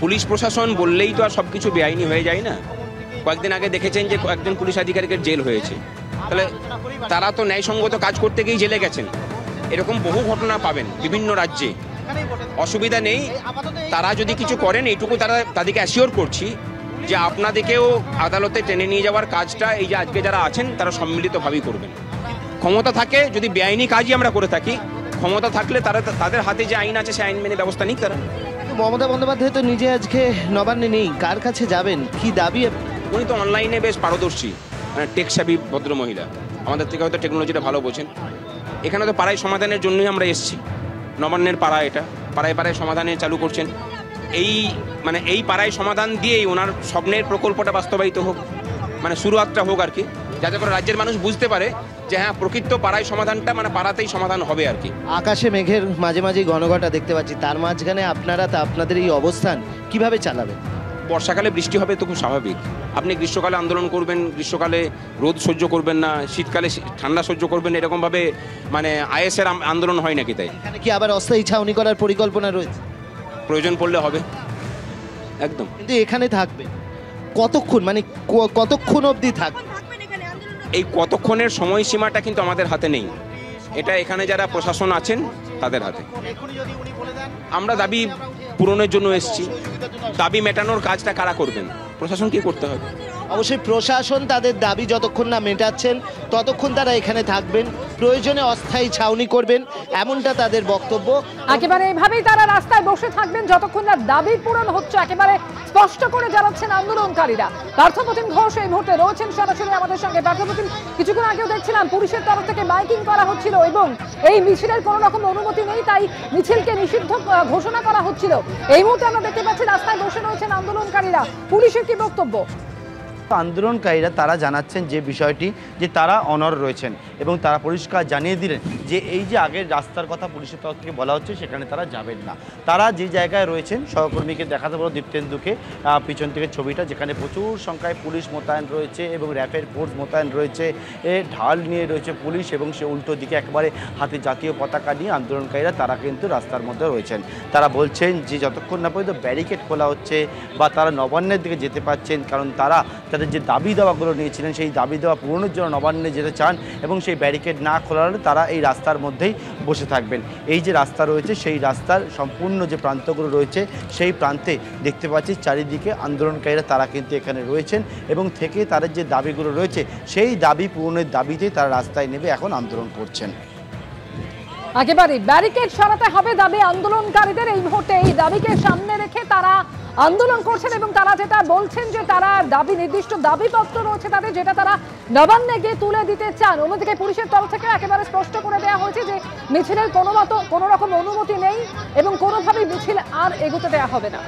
Police প্রশাসন বললেই তো আর সব কিছু বেআইনি হয়ে যায় না। কয়েকদিন আগে দেখেছেন যে একজন পুলিশ আধিকারিকের জেল হয়েছে, তাহলে তারা তো ন্যায়সঙ্গত কাজ করতে গিয়েই জেলে গেছেন। এরকম বহু ঘটনা পাবেন বিভিন্ন রাজ্যে। অসুবিধা নেই, তারা যদি কিছু করেন এইটুকু তাদেরকে অ্যাসিওর করছি যে আপনাদেরকেও আদালতে টেনে নিয়ে যাওয়ার কাজটা এই যে আজকে যারা আছেন তারা সম্মিলিতভাবেই করবেন। ক্ষমতা থাকে, যদি বেআইনি কাজই আমরা করে থাকি, ক্ষমতা থাকলে তাদের হাতে যে আইন আছে সে আইন মেনে ব্যবস্থা নিক তারা। মমতা বন্দ্যোপাধ্যায় তো নিজে আজকে নবান্নে নেই, কার কাছে যাবেন, কি দাবি? উনি তো অনলাইনে বেশ পারদর্শী, মানে টেকসাবি ভদ্র মহিলা, আমাদের থেকে হয়তো টেকনোলজিটা ভালো বোঝেন। এখানে তো পাড়ায় সমাধানের জন্যই আমরা এসেছি, নবান্নের পাড়া, এটা পাড়ায় পাড়ায় সমাধানে চালু করছেন। এই পাড়ায় সমাধান দিয়েই ওনার স্বপ্নের প্রকল্পটা বাস্তবায়িত হোক, মানে শুরুয়াতটা হোক আর কি, যাতে করে রাজ্যের মানুষ বুঝতে পারে যে হ্যাঁ প্রকৃত পাড়ায় সমাধানটা মানে পাড়াতেই সমাধান হবে আর কি। আকাশে মেঘের মাঝে মাঝে ঘনঘটা দেখতে পাচ্ছি, তার মাঝখানে আপনাদের এই অবস্থান কিভাবে চালাবেন? বর্ষাকালে বৃষ্টি হবে তো খুব স্বাভাবিক। আপনি গ্রীষ্মকালে আন্দোলন করবেন, গ্রীষ্মকালে রোদ সহ্য করবেন না, শীতকালে ঠান্ডা সহ্য করবেন, এরকমভাবে মানে আইএসের আন্দোলন হয় নাকি? তাই এখানে কি আবার অস্থায়ী ছাউনি করার পরিকল্পনা রয়েছে? প্রয়োজন পড়লে হবে একদম। কিন্তু এখানে থাকবে কতক্ষণ, মানে কতক্ষণ অবধি থাকবে? এই কতক্ষণের সময়সীমাটা কিন্তু আমাদের হাতে নেই, এটা এখানে যারা প্রশাসন আছেন তাদের হাতে। আমরা দাবি পূরণের জন্য এসেছি, দাবি মেটানোর কাজটা কারা করবেন? প্রশাসন কি করতে হবে? অবশ্যই প্রশাসন তাদের দাবি যতক্ষণ না মেটাচ্ছেন ততক্ষণ তারা এখানে থাকবেন, প্রয়োজনে অস্থায়ী ছাউনি করবেন, এমনটা তাদের বক্তব্য। একেবারে এভাবেই তারা রাস্তায় বসে থাকবেন যতক্ষণ না দাবি পূরণ হচ্ছে, একেবারে স্পষ্ট করে জানাচ্ছেন আন্দোলনকারীরা। পার্থপ্রতিম ঘোষ এই মুহূর্তে রয়েছেন সরাসরি আমাদের সঙ্গে। পার্থপ্রতিম, কিছুক্ষণ আগেও দেখছিলাম পুলিশের তরফ থেকে মাইকিং করা হচ্ছিল এবং এই মিছিলের কোনো রকম অনুমতি নেই, তাই মিছিলকে নিষিদ্ধ ঘোষণা করা হচ্ছিল। এই মুহূর্তে আমরা দেখতে পাচ্ছি রাস্তায় বসে রয়েছেন আন্দোলনকারীরা, পুলিশের কি বক্তব্য? আন্দোলনকারীরা তারা জানাচ্ছেন যে বিষয়টি যে তারা অনড় রয়েছেন এবং তারা পরিষ্কার জানিয়ে দিলেন যে এই যে আগের রাস্তার কথা পুলিশের তরফ থেকে বলা হচ্ছে সেখানে তারা যাবেন না। তারা যে জায়গায় রয়েছেন, সহকর্মীকে দেখাতে বলো দীপ্তেন্দুকে পিছন থেকে ছবিটা, যেখানে প্রচুর সংখ্যায় পুলিশ মোতায়েন রয়েছে এবং র্যাপের ফোর্স মোতায়েন রয়েছে, ঢাল নিয়ে রয়েছে পুলিশ, এবং সে উল্টো দিকে একেবারে হাতে জাতীয় পতাকা নিয়ে আন্দোলনকারীরা তারা কিন্তু রাস্তার মধ্যে রয়েছেন। তারা বলছেন যে যতক্ষণ না পর্যন্ত ব্যারিকেড খোলা হচ্ছে বা তারা নবান্নের দিকে যেতে পারছেন, কারণ তারা তাদের যে দাবি দেওয়াগুলো নিয়েছিলেন সেই দাবি দেওয়া পূরণের জন্য নবান্নে যেতে চান এবং সেই ব্যারিকেড না খোলা হলে তারা এই রাস্তার মধ্যেই বসে থাকবেন। এই যে রাস্তা রয়েছে সেই রাস্তার সম্পূর্ণ যে প্রান্তগুলো রয়েছে সেই প্রান্তে দেখতে পাচ্ছি চারিদিকে আন্দোলনকারীরা তারা কিন্তু এখানে রয়েছেন এবং থেকে তাদের যে দাবিগুলো রয়েছে সেই দাবি পূরণের দাবিতে তারা রাস্তায় নেমে এখন আন্দোলন করছেন। একেবারে ব্যারিকেড সরাতে হবে দাবি আন্দোলনকারীদের। এই মুহূর্তে এই দাবিকে সামনে রেখে তারা আন্দোলন করছেন এবং তারা যেটা বলছেন যে তারা দাবি, নির্দিষ্ট দাবিপত্র রয়েছে তাদের, যেটা তারা নবান্নে গিয়ে তুলে দিতে চান। অন্যদিকে পুলিশের তরফ থেকে একেবারে স্পষ্ট করে দেওয়া হয়েছে যে মিছিলের কোনো রকম অনুমতি নেই এবং কোনোভাবেই মিছিল আর এগোতে দেওয়া হবে না।